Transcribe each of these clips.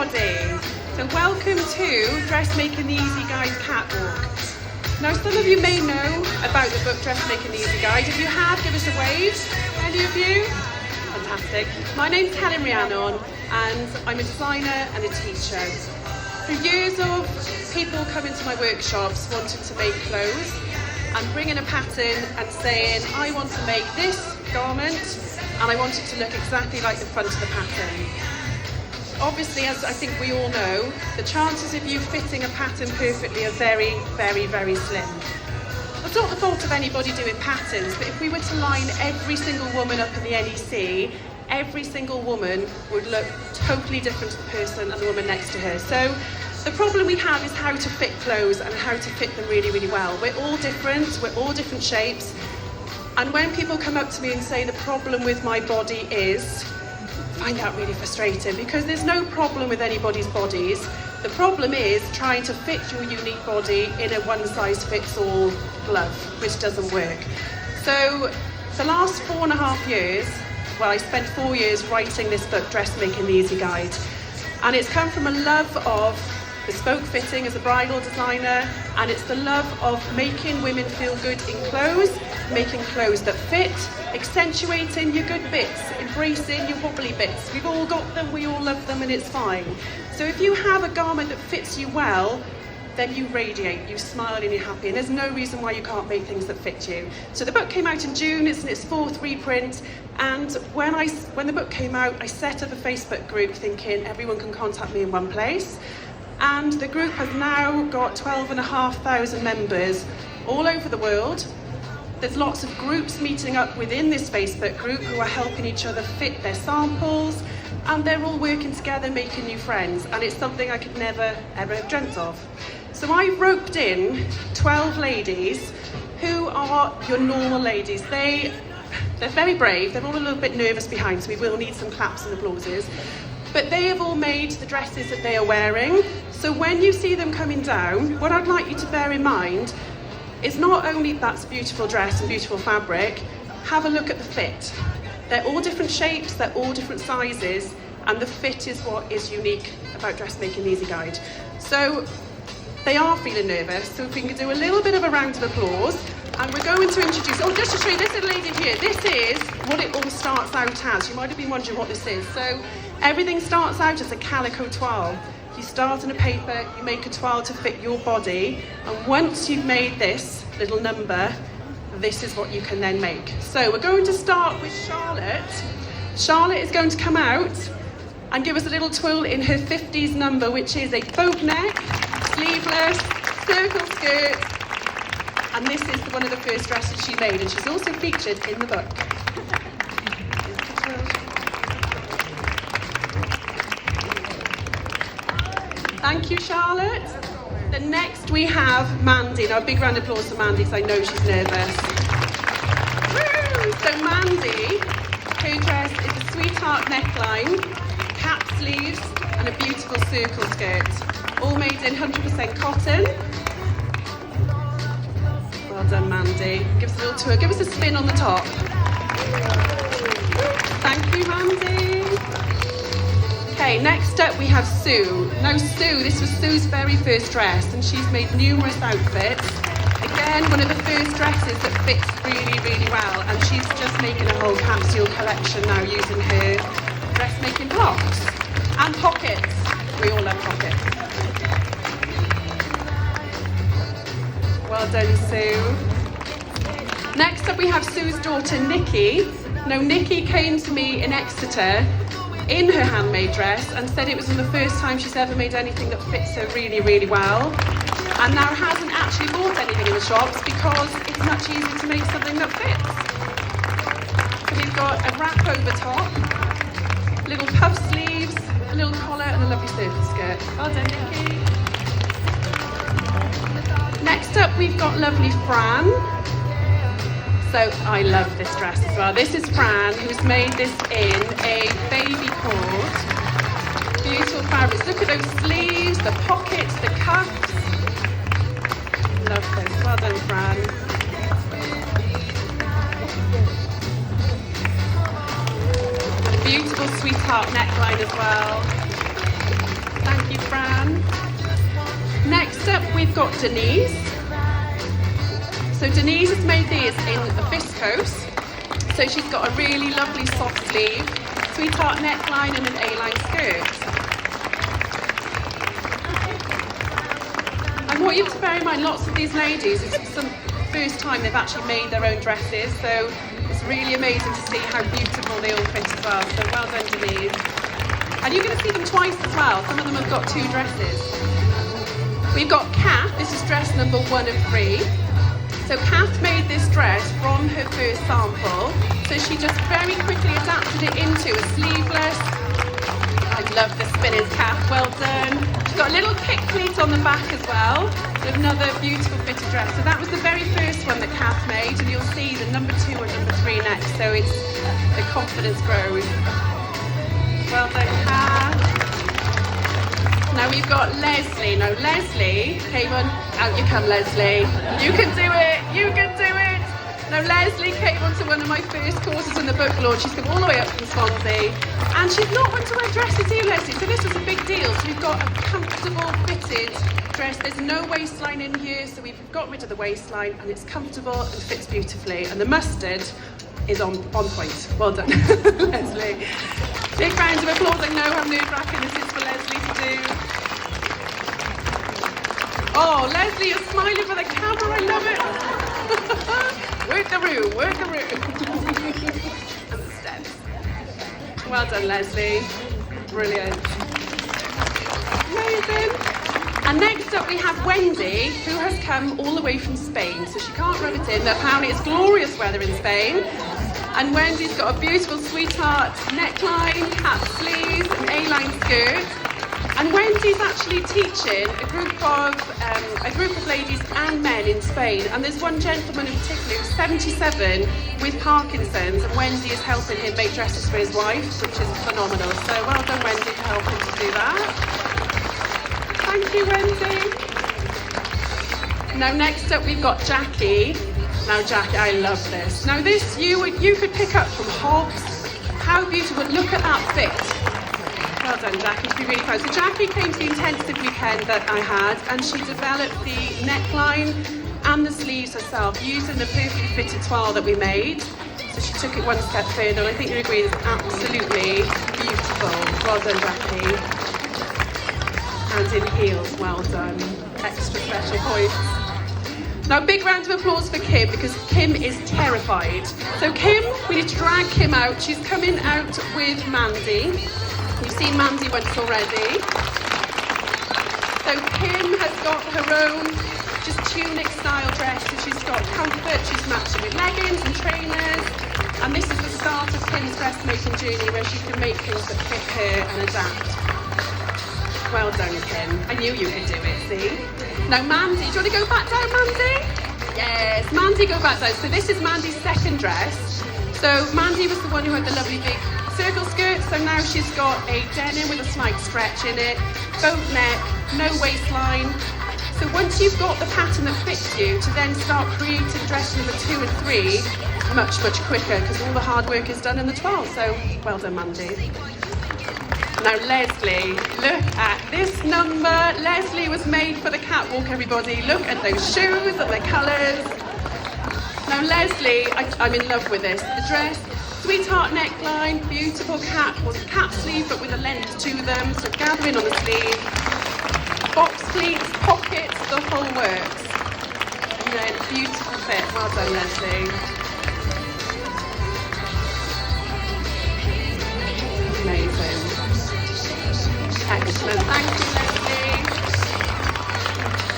everybody. So welcome to Dressmaking the Easy Guide Catwalk. Now some of you may know about the book Dressmaking the Easy Guide. If you have, give us a wave. Any of you? Fantastic. My name's Helen Rhiannon and I'm a designer and a teacher. Through years of people coming to my workshops wanting to make clothes and bringing a pattern and saying, I want to make this garment and I want it to look exactly like the front of the pattern. Obviously, as I think we all know, the chances of you fitting a pattern perfectly are very, very, very slim. It's not the fault of anybody doing patterns, but if we were to line every single woman up in the NEC, every single woman would look totally different to the person and the woman next to her. So the problem we have is how to fit clothes and how to fit them really, really well. We're all different, we're all different shapes. And when people come up to me and say the problem with my body is, I find that really frustrating because there's no problem with anybody's bodies. The problem is trying to fit your unique body in a one-size-fits-all glove, which doesn't work. So the last 4.5 years, well, I spent 4 years writing this book, Dressmaking the Easy Guide. And it's come from a love of bespoke fitting as a bridal designer, and it's the love of making women feel good in clothes, making clothes that fit, accentuating your good bits, embracing your wobbly bits. We've all got them, we all love them, and it's fine. So if you have a garment that fits you well, then you radiate, you smile and you're happy, and there's no reason why you can't make things that fit you. So the book came out in June, it's in its 4th reprint, and when the book came out, I set up a Facebook group thinking everyone can contact me in one place. And the group has now got 12,500 members all over the world. There's lots of groups meeting up within this Facebook group who are helping each other fit their samples, and they're all working together, making new friends, and it's something I could never, ever have dreamt of. So I roped in 12 ladies who are your normal ladies. They're very brave, they're all a little bit nervous behind, so we will need some claps and applauses. But they have all made the dresses that they are wearing. So when you see them coming down, what I'd like you to bear in mind is not only that's a beautiful dress and beautiful fabric, have a look at the fit. They're all different shapes, they're all different sizes, and the fit is what is unique about Dressmaking the Easy Guide. So they are feeling nervous, so if we can do a little bit of a round of applause, and we're going to introduce, just to show you, this little lady here, this is what it all starts out as. You might have been wondering what this is. So everything starts out as a Calico TW. You start on a paper, you make a toile to fit your body, and once you've made this little number, this is what you can then make. So we're going to start with Charlotte. Charlotte is going to come out and give us a little twirl in her 50s number, which is a boat neck, sleeveless, circle skirt, and this is one of the first dresses she made, and she's also featured in the book. Thank you, Charlotte. Then next we have Mandy. Now a big round of applause for Mandy because I know she's nervous. Woo! So Mandy, her dress is a sweetheart neckline, cap sleeves, and a beautiful circle skirt. All made in 100% cotton. Well done, Mandy. Give us a little tour. Give us a spin on the top. Thank you, Mandy. Okay, next up we have Sue. Now Sue, this was Sue's very first dress, and she's made numerous outfits. Again, one of the first dresses that fits really, really well, and she's just making a whole capsule collection now using her dressmaking blocks. And pockets. We all love pockets. Well done, Sue. Next up we have Sue's daughter, Nikki. Now Nikki came to me in Exeter in her handmade dress and said it was the first time she's ever made anything that fits her really, really well, and now hasn't actually bought anything in the shops because it's much easier to make something that fits. So we've got a wrap over top, little puff sleeves, a little collar and a lovely circle skirt. Well done, Nikki. Next up we've got lovely Fran. So I love this dress as well. This is Fran, who's made this in a baby cord. Beautiful fabrics. Look at those sleeves, the pockets, the cuffs. Love this. Well done, Fran. And a beautiful sweetheart neckline as well. got Denise. So Denise has made these in a viscose. So she's got a really lovely soft sleeve, sweetheart neckline and an A-line skirt. And what you have to bear in mind, lots of these ladies, it's the first time they've actually made their own dresses, so it's really amazing to see how beautiful they all fit as well. So well done, Denise. And you're going to see them twice as well. Some of them have got 2 dresses. We've got Kath, this is dress number 1 of 3. So Kath made this dress from her first sample. So she just very quickly adapted it into a sleeveless. I love the spinners, Kath, well done. She's got a little kick pleat on the back as well. So another beautiful fitted dress. So that was the very first one that Kath made, and you'll see the number 2 and number 3 next. So it's the confidence grows. Well done, Kath. Now we've got Leslie. Now Leslie came on. Out you come, Leslie. You can do it. You can do it. Now Leslie came onto one of my first courses in the book launch. She's come all the way up from Swansea, and she's not one to wear dresses either, Leslie. So this was a big deal. So we've got a comfortable fitted dress. There's no waistline in here, so we've got rid of the waistline, and it's comfortable and fits beautifully. And the mustard is on point. Well done, Leslie. Big round of applause. I know how nerve-wracking this is for Leslie to do. Oh, Leslie, you're smiling for the camera. I love it. Work the room, work the room. And the steps. Well done, Leslie. Brilliant. Amazing. And next up we have Wendy, who has come all the way from Spain. So she can't rub it in, but apparently it's glorious weather in Spain. And Wendy's got a beautiful sweetheart neckline, cap sleeves, an A-line skirt. And Wendy's actually teaching a group of ladies and men in Spain. And there's one gentleman in particular who's 77 with Parkinson's, and Wendy is helping him make dresses for his wife, which is phenomenal. So well done, Wendy, for helping to do that. Thank you, Wendy. Now next up we've got Jackie. Now Jackie, I love this. Now this you could pick up from Hobbs. How beautiful, look at that fit. Well done, Jackie, she'd be really proud. So Jackie came to the intensive weekend that I had, and she developed the neckline and the sleeves herself using the perfectly fitted toile that we made. So she took it one step further, and I think you agree it's absolutely beautiful. Well done, Jackie. And in heels, well done. Extra special points. Now, big round of applause for Kim, because Kim is terrified. So Kim, we need to drag Kim out. She's coming out with Mandy. You've seen Mandy once already. So Kim has got her own just tunic style dress. So she's got comfort, she's matching with leggings and trainers. And this is the start of Kim's dressmaking journey, where she can make things that fit her and adapt. Well done, Kim. I knew you could do it, see? Now Mandy, do you want to go back down, Mandy? Yes, Mandy, go back down. So this is Mandy's second dress. So Mandy was the one who had the lovely big circle skirt, so now she's got a denim with a slight stretch in it, boat neck, no waistline. So once you've got the pattern that fits you, to then start creating dress number 2 and 3, much quicker, because all the hard work is done in the toile. So well done, Mandy. Now Leslie, look at this number. Leslie was made for the catwalk, everybody. Look at those shoes and the colours. Now Leslie, I'm in love with this. The dress, sweetheart neckline, beautiful cap sleeve but with a length to them, so gathering on the sleeve, box pleats, pockets, the whole works. And then beautiful fit. Well done, Leslie. Amazing. Excellent. Thank you, Leslie.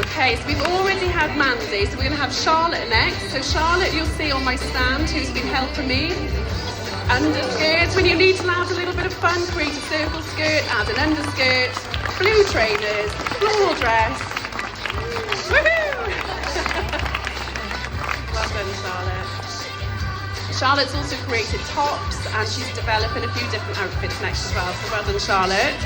Okay, so we've already had Mandy, so we're going to have Charlotte next. So Charlotte, you'll see on my stand, who's been helping me. Underskirts, when you need to add a little bit of fun, create a circle skirt, add an underskirt, blue trainers, floral dress. Woohoo! Well done, Charlotte. Charlotte's also created tops, and she's developing a few different outfits next as well, so well done, Charlotte.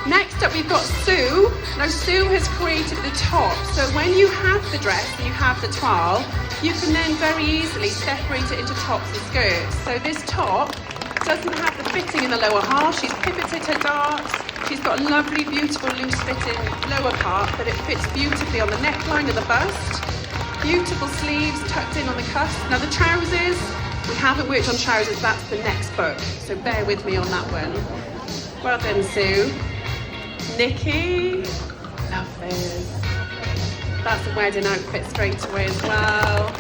Next up we've got Sue. Now Sue has created the top, so when you have the dress and you have the toile, you can then very easily separate it into tops and skirts. So this top doesn't have the fitting in the lower half. She's pivoted her darts, She's got a lovely, beautiful, loose-fitting lower part, but it fits beautifully on the neckline and the bust. Beautiful sleeves tucked in on the cuffs. Now the trousers, we haven't worked on trousers, that's the next book, so bear with me on that one. Well done, Sue. Nikki, love this. That's a wedding outfit straight away as well.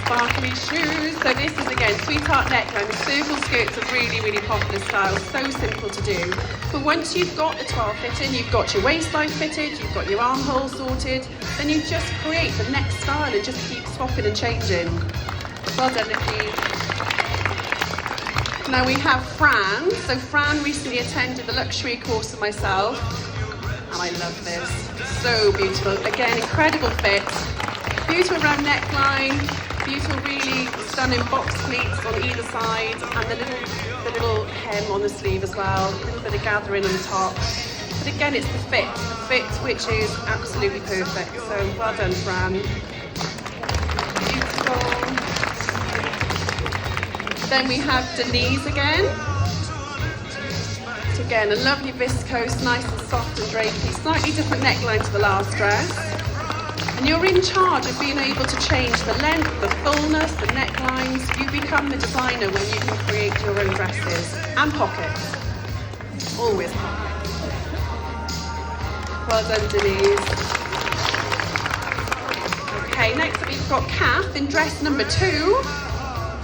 Sparkly shoes. So this is again sweetheart neckline. The circle skirts are really, really popular style. So simple to do. But once you've got the 12 fitting, you've got your waistline fitted, you've got your armhole sorted, then you just create the next style and just keep swapping and changing. Well done, Nikki. Now we have Fran. So Fran recently attended the luxury course with myself, and I love this. So beautiful. Again, incredible fit. Beautiful round neckline. Beautiful, really stunning box pleats on either side, and the little hem on the sleeve as well. A little bit of gathering on the top. But again, it's the fit which is absolutely perfect. So well done, Fran. Beautiful. Then we have Denise again. So again, a lovely viscose, nice and soft and drapey. Slightly different neckline to the last dress. And you're in charge of being able to change the length, the fullness, the necklines. You become the designer when you can create your own dresses. And pockets. Always pockets. Well done, Denise. Okay, next up we've got Kath in dress number 2.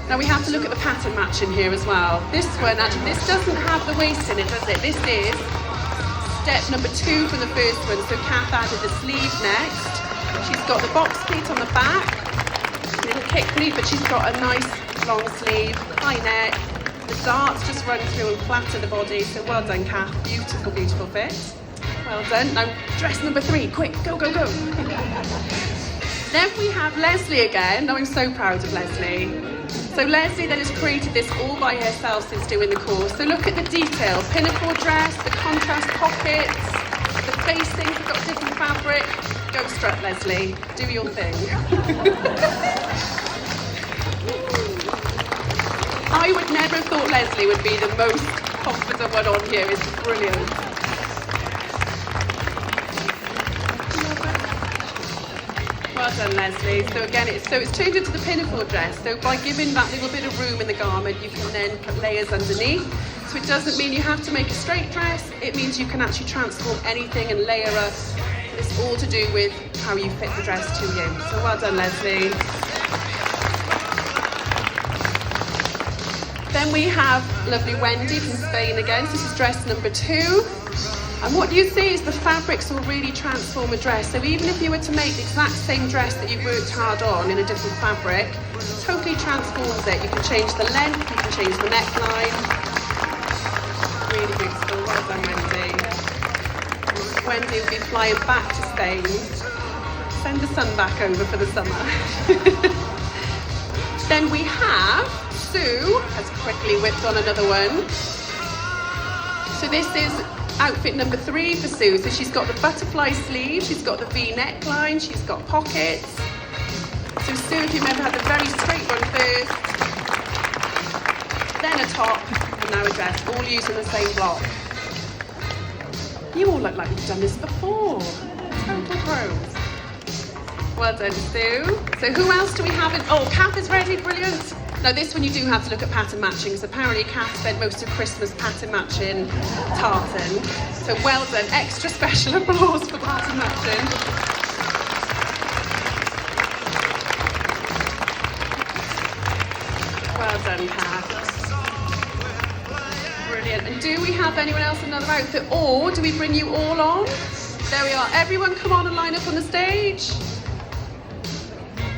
Now we have to look at the pattern matching here as well. This one, actually, this doesn't have the waist in it, does it? This is step number 2 from the first one. So Kath added the sleeve next. She's got the box pleat on the back, little kick pleat, but she's got a nice long sleeve, high neck. The darts just run through and flatter the body. So well done, Kath. Beautiful, beautiful fit. Well done. Now dress number 3, quick, go, go, go. Then we have Leslie again. Now I'm so proud of Leslie. So Leslie then has created this all by herself since doing the course. So look at the detail. Pinafore dress, the contrast pockets, the facings, we've got different fabric. Go strut, Leslie. Do your thing. I would never have thought Leslie would be the most confident one on here. It's brilliant. Well done, Leslie. So again, it's turned into the pinafore dress. So by giving that little bit of room in the garment, you can then put layers underneath. So it doesn't mean you have to make a straight dress. It means you can actually transform anything and layer up. It's all to do with how you fit the dress to you. So well done, Leslie. Then we have lovely Wendy from Spain again. So this is dress number 2. And what you see is the fabrics will really transform a dress. So even if you were to make the exact same dress that you've worked hard on in a different fabric, it totally transforms it. You can change the length, you can change the neckline. Really beautiful. Well done, Wendy. Wendy will be flying back to Spain. Send the sun back over for the summer. Then we have Sue has quickly whipped on another one. So this is outfit number 3 for Sue. So she's got the butterfly sleeve, she's got the V neckline, she's got pockets. So Sue, if you've ever had the very straight one first, then a top, and now a dress, all using the same block. You all look like you've done this before. Total pros. Well done, Sue. So who else do we have in? Oh, Kath is ready, brilliant. Now this one you do have to look at pattern matching, because apparently Kath spent most of Christmas pattern matching tartan. So well done, extra special applause for pattern matching. Well done, Kath. Brilliant. And do we have anyone else in another outfit, or do we bring you all on? There we are. Everyone come on and line up on the stage.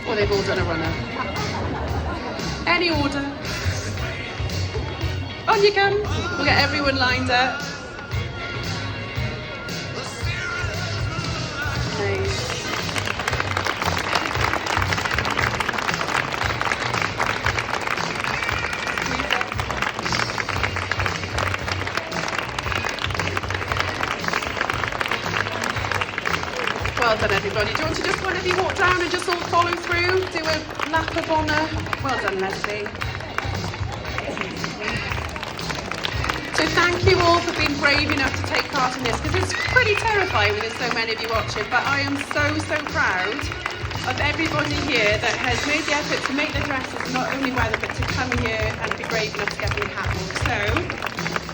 Or they've all done a runner. Any order. On you come. We'll get everyone lined up. Okay. Well done, everybody. Do you want to just, one of you, walk down and just all follow through? Do a lap of honour. Well done, Leslie. So thank you all for being brave enough to take part in this, because it's pretty terrifying when there's so many of you watching, but I am so proud of everybody here that has made the effort to make the dresses, not only wear them, but to come here and be brave enough to get on the catwalk. So,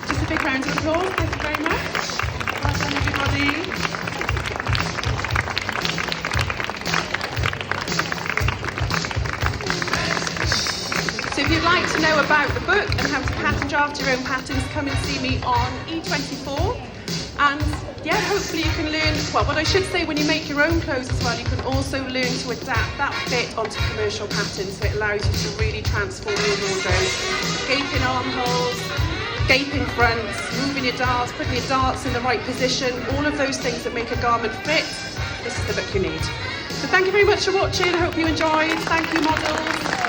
just a big round of applause. Thank you very much. Well done, everybody. So if you'd like to know about the book and how to pattern draft your own patterns, come and see me on E24. And yeah, hopefully you can learn, well, what I should say, when you make your own clothes as well, you can also learn to adapt that fit onto commercial patterns, so it allows you to really transform your wardrobe. Gaping armholes, gaping fronts, moving your darts, putting your darts in the right position, all of those things that make a garment fit, this is the book you need. So thank you very much for watching, I hope you enjoyed. Thank you, models.